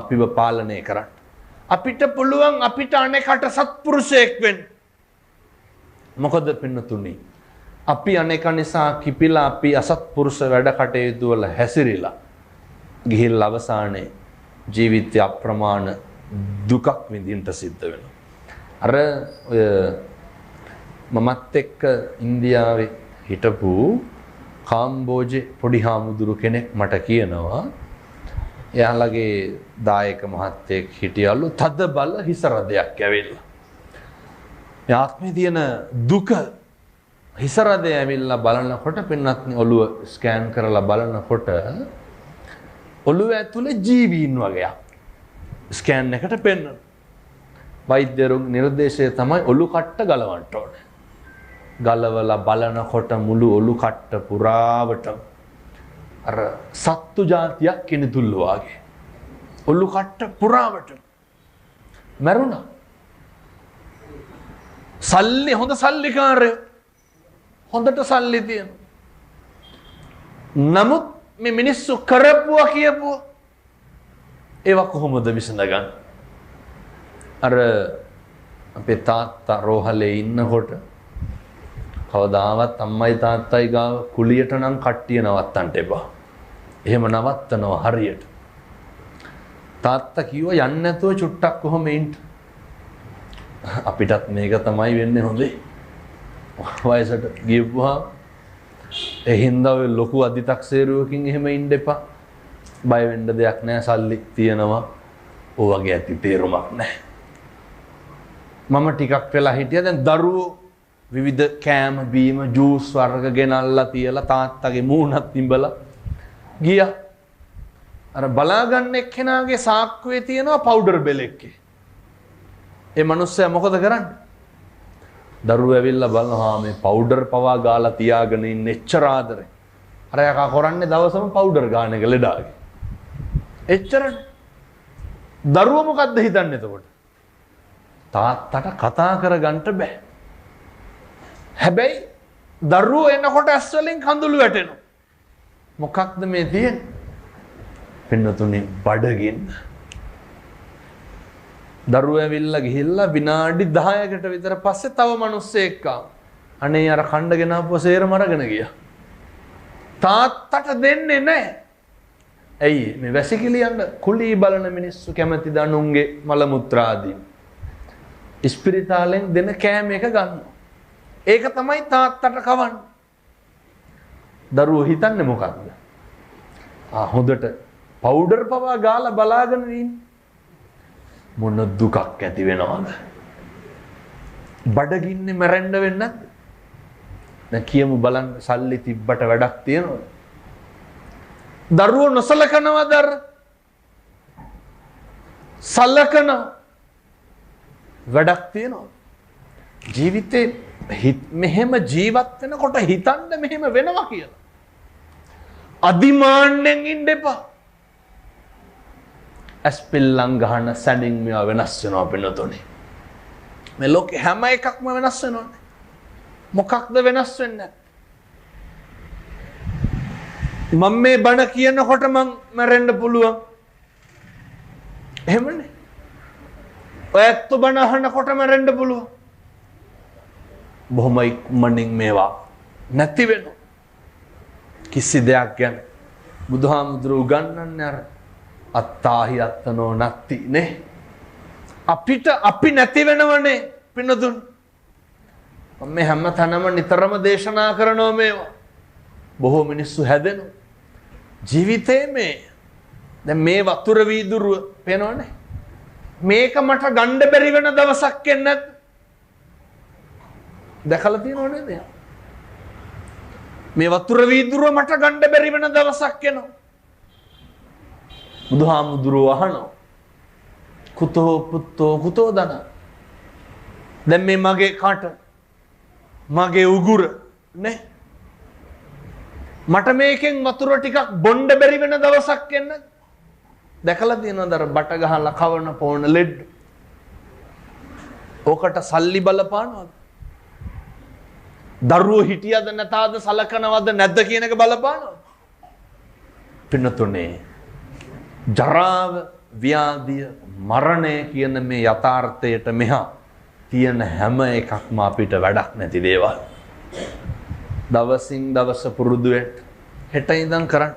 අපිව පාලනය කරන්න. අපිට පුළුවන් අපිට අනෙකට සත්පුරුෂයෙක් වෙන්න. මොකද පින්නතුනි අපි අනෙක නිසා කිපිලා අපි අසත්පුරුෂ වැඩ කටයුතු වල හැසිරීලා ගිහිල්ලා අවසානයේ ජීවිතය අප්‍රමාණ දුකක් විඳින්න සිද්ධ වෙනවා. අර ඔය මමත් එක්ක ඉන්දියාවේ හිටපු කාම්බෝජේ පොඩි හාමුදුරු කෙනෙක් මට කියනවා එයාලගේ දායක මහත්තයෙක් හිටියලු තද බල හිස රදයක් ඇවිල්ලා. මේ ආත්මේ තියෙන දුක හිස රදය ඇවිල්ලා බලනකොට පින්නත් ඔළුව ස්කෑන් කරලා බලනකොට ඔළුව ඇතුලේ ජීවීන් වගේක් ස්කෑන් එකට පෙන්වන. වෛද්‍යවරුන් නිර්දේශය තමයි ඔළු කට්ට ගලවන්න ඕනේ. ගලවලා බලනකොට මුළු ඔළු කට්ට පුරාවට අර සත්තු జాතියක් කිනිදුල්ල වාගේ ඔළු කට්ට පුරාවට මැරුණා. සල්ලි හොඳ සල්ලිකාරයෝ හොඳට සල්ලි තියෙන. නමුත් මේ මිනිස්සු කරපුවා කියපුවා ඒවා කොහොමද විසඳගන්නේ? අර අපේ තාත්තා රෝහලේ ඉන්නකොට කවදාවත් අම්මයි තාත්තයි ගාව කුලියට නම් කට්ටිය නවත්තන්න එපා. එහෙම නවත්තනවා හරියට. තාත්තා කිව්වා යන්න නැතුව චුට්ටක් කොහොම ඉන්න. අපිටත් මේක තමයි වෙන්නේ හොඳේ. වයසට ගියපුවා ඒ හින්දා ඔය ලොකු අධිතක්සේරුවකින් එහෙම ඉන්න එපා. බය වෙන්න දෙයක් නැහැ සල්ලි තියෙනවා. ඔය වගේ ඇති තේරුමක් නැහැ. මම ටිකක් වෙලා හිටියා දැන් දරුවෝ විවිධ කෑම බීම ජූස් වර්ග ගෙනල්ලා තියලා තාත්තගේ මූණත් ඉඹලා ගියා. අර බලාගන්න එක්කෙනාගේ සාක්කුවේ තියෙනවා පවුඩර් බෙලෙක්කේ. ඒ මිනිස්සයා මොකද කරන්නේ? දරුවෝ ඇවිල්ලා බලනවා මේ පවුඩර් පවා ගාලා තියාගෙන ඉන්න එච්චර ආදරේ. අර යකා කරන්නේ දවසම පවුඩර් ගාන එක ලෙඩාගේ. එච්චරනේ. දරුවෝ මොකද්ද හිතන්නේ එතකොට? තාත්තට කතා කරගන්න බෑ. හැබැයි දරුවෝ එනකොට ඇස් වලින් කඳුළු වැටෙනවා. මොකක්ද මේ තියෙන්නේ? පින්නතුනේ බඩගින්න. දරුවෝ ඇවිල්ලා ගිහිල්ලා විනාඩි 10කට විතර පස්සේ තව මිනිස්සෙක් ආවා. අනේ අර කණ්ඩගෙන ආපුව සේරම අරගෙන ගියා. තාත්තට දෙන්නේ නැහැ. ඇයි මේ වැසිකිළියන්න කුලී බලන මිනිස්සු කැමති දනුන්ගේ මල මුත්‍රා ආදී. ඉස්පිරිතාලෙන් දෙන කෑම එක ගන්නවා. ඒක තමයි තාත්තට කවන්නේ. දරුවෝ හිතන්නේ මොකක්ද? හොඳට පවුඩර් පවා ගාලා බලාගෙන ඉන්නේ. මොන දුකක් ඇති වෙනවද? බඩගින්නේ මැරෙන්න වෙන්නේ නැද්ද? දැන් කියමු බලන්න සල්ලි තිබ්බට වැඩක් තියනවද? දරුවෝ නොසලකනවද? සලකන වැඩක් තියනවද? ජීවිතේ මෙහෙම ජීවත් වෙනකොට හිතන්න මෙහෙම වෙනවා කියලා. අදිමාන්නෙන් ඉන්න එපා. ඇස්පිල්ලම් ගහන සැඩින් මේවා වෙනස් වෙනවා පින්නතොනේ. මේ ලෝකේ හැම එකක්ම වෙනස් වෙනවානේ. මොකක්ද වෙනස් වෙන්නේ? මම මේ බණ කියනකොට මං මැරෙන්න පුළුවන්. එහෙමනේ. ඔයත් බණ අහනකොට මැරෙන්න පුළුවන්. බොහොම ඉක්මනින් මේවා නැති වෙනවා. කිසි දෙයක් ගැන බුදුහාමුදුරුවෝ උගන්වන්නේ අර අත්තාහි අත්තනෝ නැති නේ. අපිට අපි නැති වෙනවනේ පින්නතුන්. මේ හැම තැනම නිතරම දේශනා කරනවා මේවා. බොහෝ මිනිස්සු හැදෙනවා. ජීවිතේ මේ දැන් මේ වතුර වීදුරුව පේනවනේ. මේක මට ගන්න බැරි වෙන දවසක් එන්නේ දැකලා තියෙනව නේද? මේ වතුර වීදුරුව මට ගන්න බැරි වෙන දවසක් එනවා. බුදුහාමුදුරුවෝ අහනවා කුතෝ පුත්තෝ කුතෝ දන. දැන් මේ මගේ කට මගේ උගුර නේ මට මේකෙන් වතුර ටිකක් බොන්න බැරි වෙන දවසක් එන්න දැකලා තියෙනවද? අර බට ගහලා කවන පොණ ලෙඩ. ඕකට සල්ලි බලපානවද? දරුවෝ හිටියද නැතාද සලකනවද නැද්ද කියන එක බලපානවද? පින්නතුනේ ජරාව ව්‍යාධිය, මරණය කියන මේ යථාර්ථයට මෙහා තියෙන හැම එකක්ම අපිට වැඩක් නැති දේවල්. දවසින් දවස පුරුදු වෙන්න. හෙට ඉඳන් කරන්න.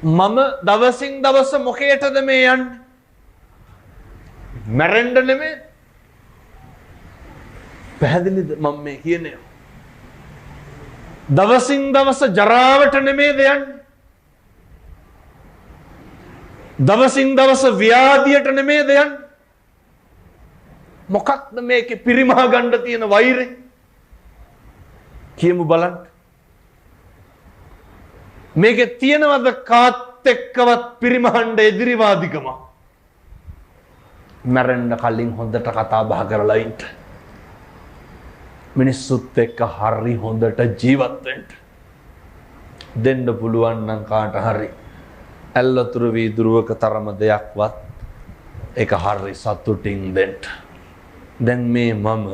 මම දවසින් දවස මොකේටද මේ යන්නේ? මැරෙන්න නෙමෙයි. පැහැදිලිද මම මේ කියන්නේ? දවසින් දවස ජරාවට නෙමෙයිද යන්නේ? දවසින් දවස ව්‍යාධියට නෙමෙයිද යන්නේ? මොකක්ද මේකේ පිරිමහ ගන්න තියෙන වෛරය? කියමු බලන්න. මේකේ තියෙනවද කාත් එක්කවත් පිරිමහන්න එදිරිවාදිකම? මැරෙන්න කලින් හොඳට කතා බහ කරලා ඉන්න. මිනිස්සුත් එක්ක හරි හොඳට ජීවත් වෙන්න. දෙන්න පුළුවන් නම් කාට හරි ඇල්ලතුරු වීදුරුවක තරම දෙයක්වත් ඒක හරි සතුටින් දෙන්න. දැන් මේ මම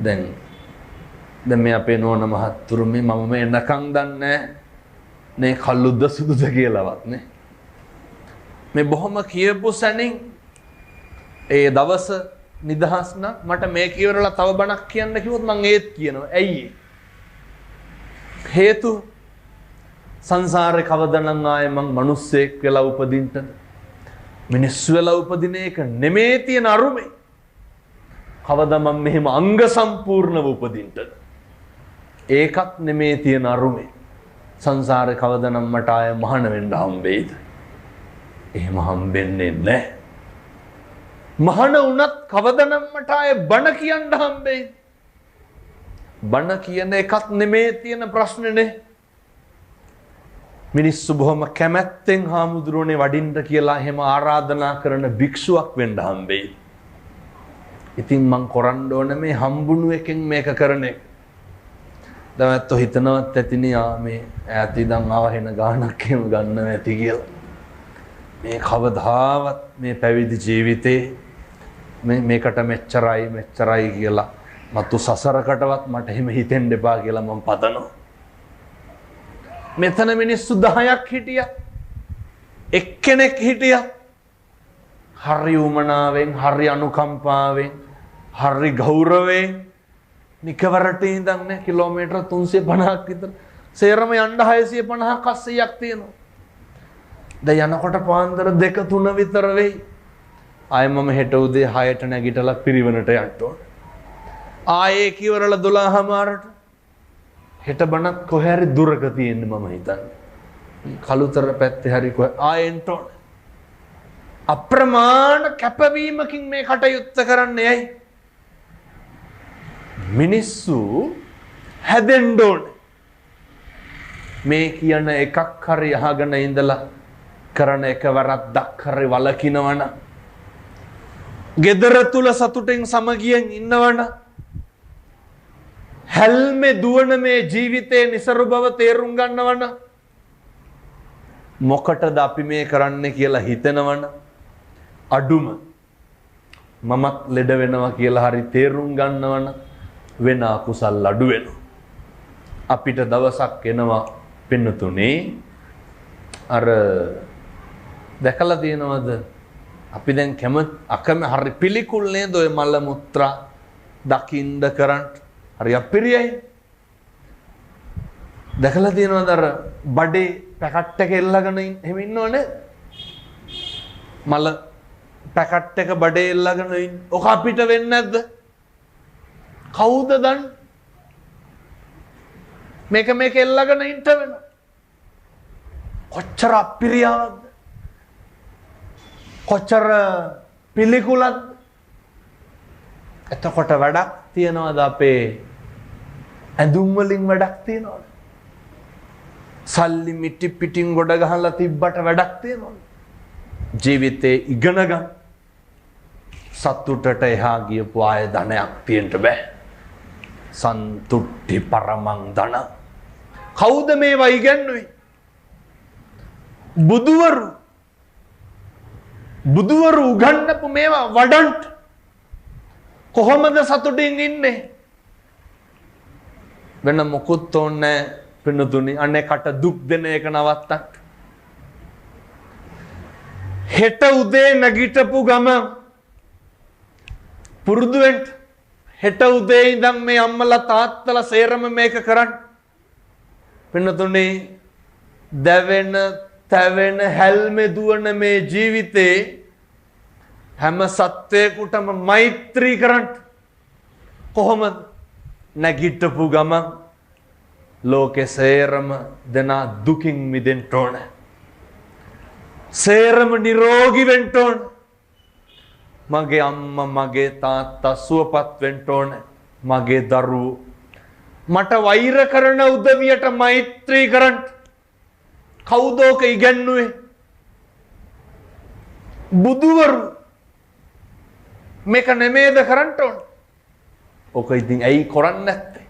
දැන් මේ අපේ නෝන මහත්තුරු මේ මම එන්නකම් දන්නේ නේ කළුද්ද සුදුද කියලාවත් නේ. මේ බොහොම කියපු සැනින් ඒ දවස නිදහස් නම් මට මේ කියවරලා තව බණක් කියන්න කිව්වොත් මම ඒත් කියනවා. ඇයි? හේතු සංසාරේ කවදානම් ආයේ මං මිනිස්සෙක් වෙලා උපදින්නද? මිනිස්සු වෙලා උපදින එක නෙමේ තියෙන අරුමේ. කවදා මම මෙහෙම අංග සම්පූර්ණව උපදින්නද? ඒකත් නෙමේ තියෙන අරුමේ. සංසාරේ කවදානම් මට ආයේ මහාන වෙන්න හම්බෙයිද? එහෙම හම්බෙන්නේ නැහැ. මහාන වුණත් කවදානම් මට ආයේ බණ කියන්න හම්බෙයිද? බණ කියන එකත් නෙමේ තියෙන ප්‍රශ්නේනේ. මිනිස්සු බොහොම කැමැත්තෙන් හාමුදුරුවනේ වඩින්න කියලා එහෙම ආරාධනා කරන භික්ෂුවක් වෙන්න හම්බෙයි. ඉතින් මං කරන්න ඕන මේ හම්බුණු එකෙන් මේක කරන එක. දැන් හිතනවත් ඇතිනේ මේ ඈත ඉඳන් ආව වෙන ගානක් එහෙම ගන්නව ඇති කියලා. මේ කවදාවත් මේ පැවිදි ජීවිතේ මේකට මෙච්චරයි කියලා මතු සසරකටවත් මට එහෙම හිතෙන්න එපා කියලා මම පතනවා. මෙතන මිනිස්සු 10ක් හිටියා. එක්කෙනෙක් හිටියා. හරි උමනාවෙන්, හරි අනුකම්පාවෙන්, හරි ගෞරවයෙන් නිකවරට ඉඳන් කිලෝමීටර් 350ක් විතර සේරම යන්න 650ක් 800ක් තියෙනවා. දැන් යනකොට පාන්දර 2-3 විතර වෙයි. ආයෙ මම හෙට උදේ 6ට නැගිටලා පිරිවනට යන්න ඕන. ආයේ කිවරලා 12:00ට හෙට බණක් කොහේ හරි දුරක තියෙන්නේ මම හිතන්නේ. කළුතර පැත්තේ හරි කොහේ ආයෙන්ට ඕන. අප්‍රමාණ කැපවීමකින් මේ කටයුත්ත කරන්නේ ඇයි? මිනිස්සු හැදෙන්න ඕනේ. මේ කියන එකක් හරි අහගෙන ඉඳලා කරන එක වරද්දක් හරි වලකිනවන. ගෙදර තුල සතුටෙන් සමගියෙන් ඉන්නවන. හැල්මේ දුවන මේ ජීවිතේ નિසරු බව තේරුම් ගන්නවන. මොකටද අපි මේ කරන්නේ කියලා හිතනවන. අඩුම මමත් ලෙඩ වෙනවා කියලා හරි තේරුම් ගන්නවන. වෙන අකුසල් අඩු වෙනවා. අපිට දවසක් එනවා පින්නතුනේ අර දැකලා තියෙනවද අපි දැන් අකම හරි පිළිකුල් නේද ඔය මල මුත්‍රා දකින්න කරන්න හරි අපිරියයි. දැකලා තියෙනවද අර බඩේ පැකට් එක එල්ලගෙන එහෙම ඉන්නවනේ මල පැකට් එක බඩේ එල්ලගෙන ඉන්න. ඔක අපිට වෙන්නේ නැද්ද? කවුද දන් මේක එල්ලගෙන ඉන්න වෙනවා. කොච්චර අපිරියාවක්ද? කොච්චර පිළිකුලක්ද? එතකොට වැඩක් තියනවාද අපේ ඇඳුම් වලින් වැඩක් තියනවද? සල්ලි මිටි පිටින් ගොඩ ගහලා තිබ්බට වැඩක් තියනවද? ජීවිතේ ඉගෙන ගන්න. සතුටට එහා ගියපු ආය ධනයක් තියෙන්න බෑ. සන්තුට්ටි පරමං ධන. කවුද මේවා ඉගෙනුවේ? බුදුවරු උගන්වපු මේවා වඩන්න. කොහොමද සතුටින් ඉන්නේ? වෙන මොකුත් ඕනේ පින්නතුනි. අනේකට දුක් දෙන එක නවත්තන්න. හෙට උදේ නැගිටපු ගම පුරුදු වෙන්න. හෙට උදේ ඉඳන් මේ අම්මලා තාත්තලා සේරම මේක කරන්න. පින්නතුනේ දැවෙන තැවෙන හැල්මේ දුවන මේ ජීවිතේ හැම සත්වයකටම මෛත්‍රී කරන්න. කොහොමද? නැගිටපු ගමන් ලෝකේ සේරම දෙනා දුකින් මිදෙන්න ඕන. සේරම නිරෝගී වෙන්න ඕන. මගේ අම්මා මගේ තාත්තා සුවපත් වෙන්න ඕන. මගේ දරුවෝ මට වෛර කරන උදවියට මෛත්‍රී කරන්න. කවුද ඔක ඉගැන්නුවේ? බුදුවරු. මේක නෙමෙයිද කරන්න ඕන? ඔක ඉතින් ඇයි කරන්නේ නැත්තේ?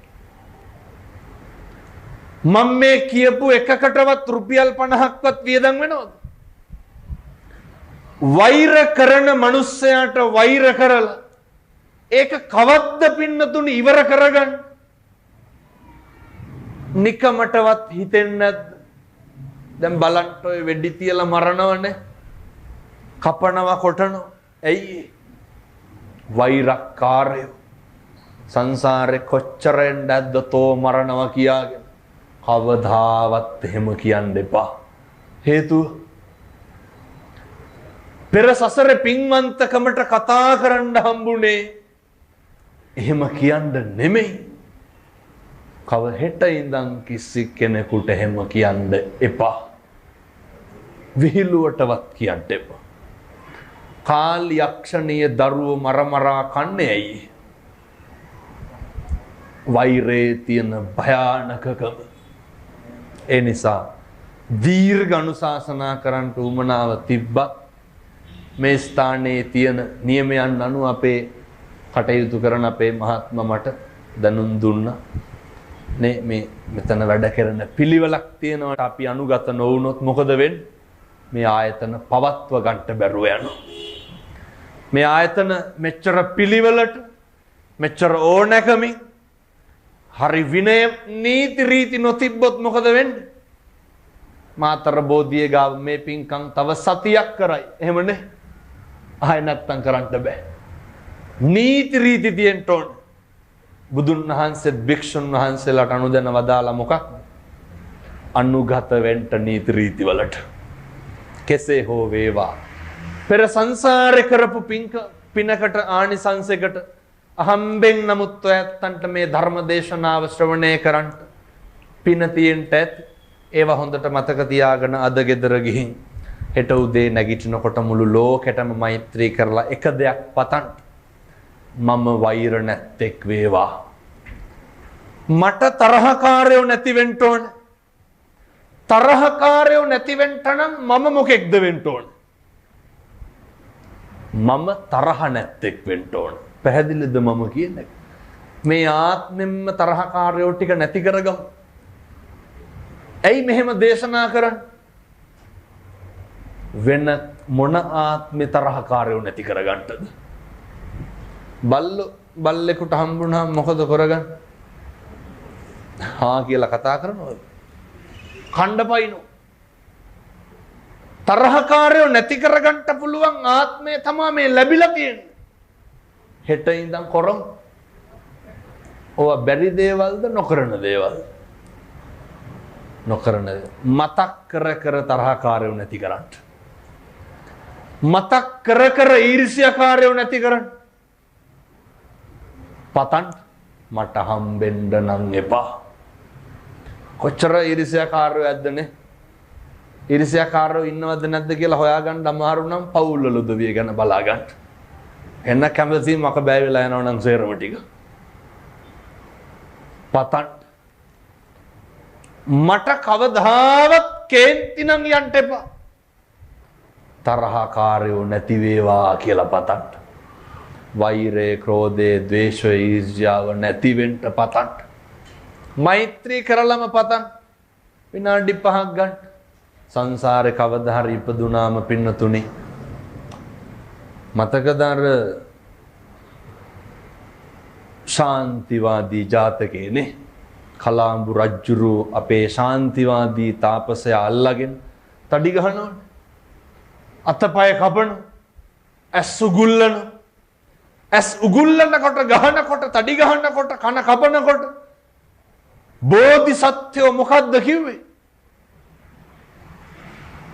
මම මේ කියපු එකකටවත් රුපියල් 50ක්වත් වියදම් වෙනවද? වෛර කරන මිනිස්සයාට වෛර කරලා ඒක කවද්ද පින්නතුනි ඉවර කරගන්න? නිකමටවත් හිතෙන්නේ නැද්ද? දැන් බලන්න ඔය වෙඩි තියලා මරනවනේ. කපනවා කොටනවා. ඇයි? වෛරක්කාරයෝ සංසාරේ කොච්චර ඇද්ද තෝ මරනවා කියාගෙන. කවදාවත් එහෙම කියන්න එපා. හේතුව පෙර සසරේ පින්වන්තකමට කතා කරන්න හම්බුනේ එහෙම කියන්න නෙමෙයි. කව හෙට ඉඳන් කිසි කෙනෙකුට එහෙම කියන්න එපා. විහිළුවටවත් කියන්න එපා. කාල් යක්ෂණීය දරුවෝ මරමරා කන්නේ ඇයි? වෛරේ තියෙන භයානකකම. ඒ නිසා දීර්ඝ අනුශාසනා කරන්න උවමනාව තිබ්බත් මේ ස්ථානයේ තියෙන නියමයන් අනුව අපේ කටයුතු කරන අපේ මහත්ම මට දැනුම් දුන්නා. මේ මෙතන වැඩ කරන පිළිවෙලක් තියෙනවට අපි අනුගත නොවුනොත් මොකද වෙන්නේ? මේ ආයතන පවත්ව ගන්න බැරුව යනවා. මේ ආයතන මෙච්චර පිළිවෙලට මෙච්චර ඕනෑකමින් හරි විනය නීති රීති නොතිබ්බොත් මොකද වෙන්නේ? මාතර බෝධිය ගාව මේ පින්කම් තව සතියක් කරයි. එහෙමනේ. ආය නැත්තම් කරන්න බෑ. නීති රීති තියෙන්න ඕන. බුදුන් වහන්සේ භික්ෂුන් වහන්සේලාට අනුදැන වදාලා මොකක්ද? අනුගත වෙන්න නීති රීති වලට. කෙසේ හෝ වේවා. පෙර සංසාරේ කරපු පිනකට ආනිසංසයකට අහම්බෙන් නමුත් ඔයත්තන්ට මේ ධර්ම දේශනාව ශ්‍රවණය කරන්න පින තියෙන්න ඇති. ඒවා හොඳට මතක තියාගෙන අද ගෙදර ගිහින් හෙට උදේ නැගිටිනකොට මුළු ලෝකෙටම මෛත්‍රී කරලා එක දෙයක් පතන්න. මම වෛර නැත්තේක් වේවා. මට තරහකාරයෝ නැති වෙන්න ඕන. තරහකාරයෝ නැති වෙන්න නම් මම මොකෙක්ද වෙන්න ඕන? මම තරහ නැත්තේක් වෙන්න ඕන. පැහැදිලිද මම කියන්නේ? මේ ආත්මෙම්ම තරහකාරයෝ ටික නැති කරගමු. ඇයි මෙහෙම දේශනා කරන්නේ? වෙන මොන ආත්මේ තරහකාරයෝ නැති කරගන්නද? බල්ලෙකුට හම්බුනහම මොකද කරගන්නේ? හා කියලා කතා කරනවද? කණ්ඩපයින්ෝ. තරහකාරයෝ නැති කරගන්න පුළුවන් ආත්මය තමයි මේ ලැබිලා තියෙන්නේ. හෙට ඉඳන් කරමු. ඕවා බැරි දේවල්ද නොකරන දේවල්ද? නොකරන මතක් කර තරහකාරයෝ නැති කරන්න. මතක් කර ඊර්ෂ්‍යාකාරයෝ නැති කරන්න. පතන් මට හම්බෙන්න නම් එපා. කොච්චර ඊර්ෂ්‍යාකාරයෝ ඇද්දනේ? ඊර්ෂ්‍යාකාරයෝ ඉන්නවද නැද්ද කියලා හොයාගන්න අමාරු නම් පවුල් වල උදවිය ගැන බලා ගන්න. එන්න කැමති මක බෑ වෙලා යනවා නම් සේරම ටික. පතන් මට කවදාවත් කේන්ති නම් යන්න එපා. තරහකාරයෝ නැති වේවා කියලා පතන්. වෛරය, ක්‍රෝධය, ද්වේෂය, ඊර්ෂ්‍යාව නැති වෙන්න පතන්. මෛත්‍රී කරලම පතන්. විනාඩි 5ක් ගන්න. සංසාරේ කවදා හරි ඉපදුනාම පින්නතුනි මතකද අර ශාන්තිවාදී ජාතකයේනේ කලාඹු රජුරු අපේ ශාන්තිවාදී තාපසයා අල්ලගෙන තඩි ගහනවනේ. අතපය කපන, ඇස් උගුල්ලන, ඇස් උගුල්ලනකොට ගහනකොට, තඩි ගහනකොට, කන කපනකොට බෝධිසත්වෝ මොකද්ද කිව්වේ?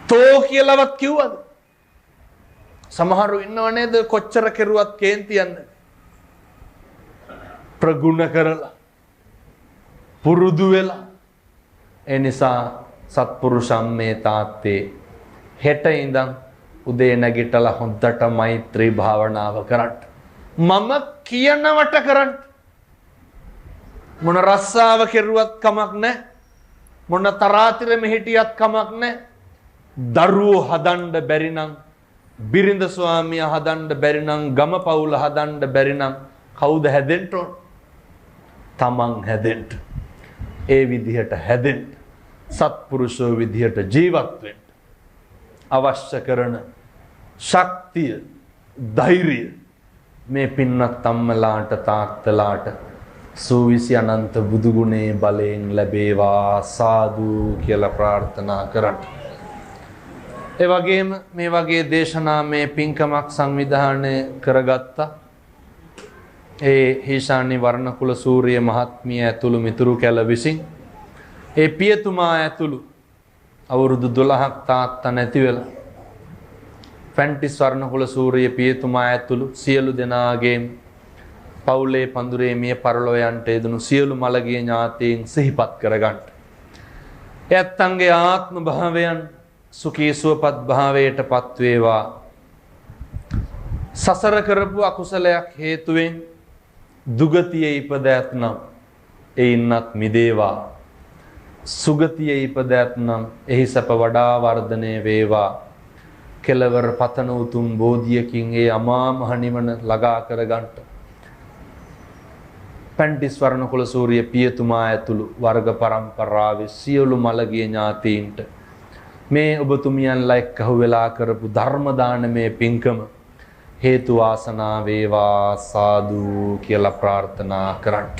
තෝ කියලාවත් කිව්වද? සමහරු ඉන්නව නේද කොච්චර කෙරුවත් කේන්ති යන්නේ. ප්‍රගුණ කරලා පුරුදු වෙලා. ඒ නිසා සත්පුරුෂම් මේ තාත්තේ හෙට ඉඳන් උදේ නැගිටලා හොඳට මෛත්‍රී භාවනාව කරන්න. මම කියනවට කරන්න. මොන රස්සාව කෙරුවත් කමක් නැහැ. මොන තරාතිරෙම හිටියත් කමක් නැහැ. දරුවෝ හදන්න බැරි නම්, බිරිඳ ස්වාමියා හදන්න බැරි නම්, ගම පවුල හදන්න බැරි නම් කවුද හැදෙන්න ඕන? තමන් හැදෙන්න. ඒ විදිහට හැදෙන්න. සත්පුරුෂෝ විදිහට ජීවත් වෙන්න. අවශ්‍ය කරන ශක්තිය, ධෛර්යය මේ පින්වත් අම්මලාට තාත්තලාට සූවිසි අනන්ත බුදු ගුණේ බලයෙන් ලැබේවා සාදු කියලා ප්‍රාර්ථනා කරන්න. ඒ වගේම මේ වගේ දේශනා මේ පින්කමක් සංවිධානය කරගත්තා. ඒ හේෂානි වර්ණකුල සූර්ය මහත්මිය ඇතුළු මිතුරු කැල විසින් ඒ පියතුමා ඇතුළු අවුරුදු 12ක් තාත්තා නැති වෙලා ෆැන්ටිස් වර්ණකුල සූර්ය පියතුමා ඇතුළු සියලු දෙනාගේ පවුලේ පඳුරේ මිය පරලෝ යන්ට යෙදුණු සියලු මළගිය ඥාතීන් සිහිපත් කරගන්න. ඇත්තන්ගේ ආත්ම භාවයන් සුඛී සුවපත් භාවයටපත් වේවා. සසර කරපු අකුසලයක් හේතුවෙන් දුගතියේ ඉපද ඇතනම් එයින්වත් මිදේවා. සුගතියේ ඉපද ඇතනම් එහි සැප වඩා වර්ධනය වේවා. කෙලවර පතන උතුම් බෝධියකින් ඒ අමා මහ නිවන ළඟා කරගන්නට පැන්ටිස් වර්ණකුල සූර්ය පියතුමා ඇතුළු වර්ග පරම්පරාවේ සියලු මළගිය ඥාතීන්ට මේ ඔබතුමියන්ලා එක්කහුව වෙලා කරපු ධර්ම දානමේ පින්කම හේතු වාසනා වේවා සාදු කියලා ප්‍රාර්ථනා කරන්න.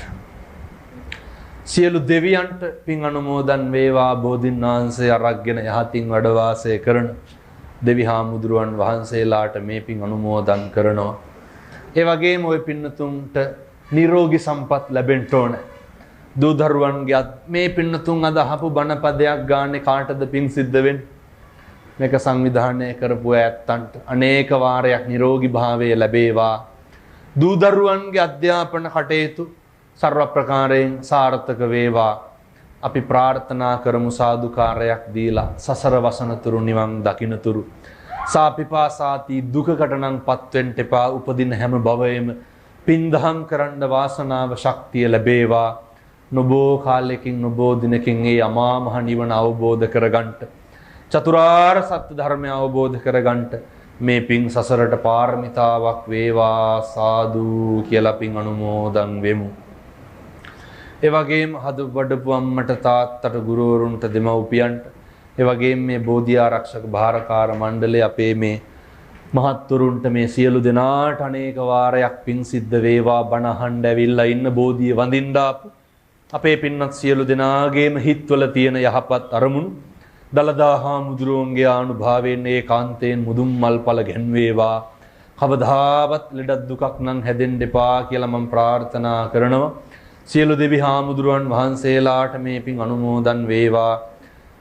සියලු දෙවියන්ට පින් අනුමෝදන් වේවා. බෝධින් වහන්සේ අරගෙන යහතින් වැඩ වාසය කරන දෙවි හාමුදුරුවන් වහන්සේලාට මේ පින් අනුමෝදන් කරනවා. ඒ වගේම ওই පින්නතුන්ට නිරෝගී සම්පත් ලැබෙන්න ඕන. දූ දරුවන්ගේ මේ පින්නතුන් අද අහපු බණ පදයක් ගානේ කාටද පින් සිද්ධ වෙන්නේ? මේක සංවිධානය කරපු ඇත්තන්ට අනේක වාරයක් නිරෝගී භාවය ලැබේවා. දූ දරුවන්ගේ අධ්‍යාපන කටයුතු සර්ව ප්‍රකාරයෙන් සාර්ථක වේවා. අපි ප්‍රාර්ථනා කරමු සාදුකාරයක් දීලා සසර වසනතුරු නිවන් දකින්නතුරු සාපිපාසාති දුකකට නම් පත්වෙන්න එපා. උපදින හැම භවයේම පින්දහම් කරන්න වාසනාව ශක්තිය ලැබේවා. නොබෝ කාලයකින් නොබෝ දිනකින් ඒ අමා මහ නිවන අවබෝධ කරගන්නට චතුරාර්ය සත්‍ය ධර්මය අවබෝධ කරගන්නට මේ පින් සසරට පාරමිතාවක් වේවා සාදු කියලා පින් අනුමෝදන් වෙමු. ඒ වගේම හදු වඩපු අම්මට තාත්තට ගුරුවරුන්ට දෙමව්පියන්ට ඒ වගේම මේ බෝධි ආරක්ෂක භාරකාර මණ්ඩලයේ අපේ මේ මහත්තුරුන්ට මේ සියලු දෙනාට අනේක වාරයක් පින් සිද්ධ වේවා. බණ අහන්න ඇවිල්ලා ඉන්න බෝධිය වඳින්න ආපු අපේ පින්වත් සියලු දෙනාගේම හිත්වල තියෙන යහපත් අරමුණු දලදා හාමුදුරුවන්ගේ ආනුභාවයෙන් ඒකාන්තයෙන් මුදුන් මල්පල ගැන්වේවා. කවදාවත් ලෙඩක් දුකක් නම් හැදෙන්න එපා කියලා මම ප්‍රාර්ථනා කරනවා. සියලු දෙවි හාමුදුරුවන් වහන්සේලාට මේ පින් අනුමෝදන් වේවා.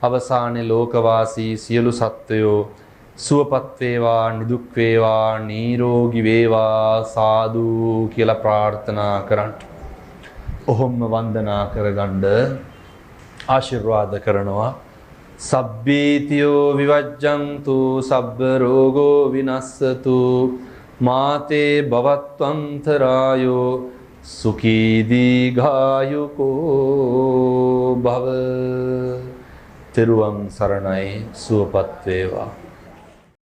අවසානයේ ලෝකවාසී සියලු සත්වයෝ සුවපත් වේවා, නිදුක් වේවා, නිරෝගී වේවා සාදු කියලා ප්‍රාර්ථනා කරන්න. ඔහොම වන්දනා කරගන්න ආශිර්වාද කරනවා. සබ්බීතියෝ විවජ්ජන්තු සබ්බ රෝගෝ විනස්සතු මාතේ භවත්වන්තරායෝ සුඛී දීඝායුකෝ භව. තෙරුවන් සරණයි. සුවපත් වේවා.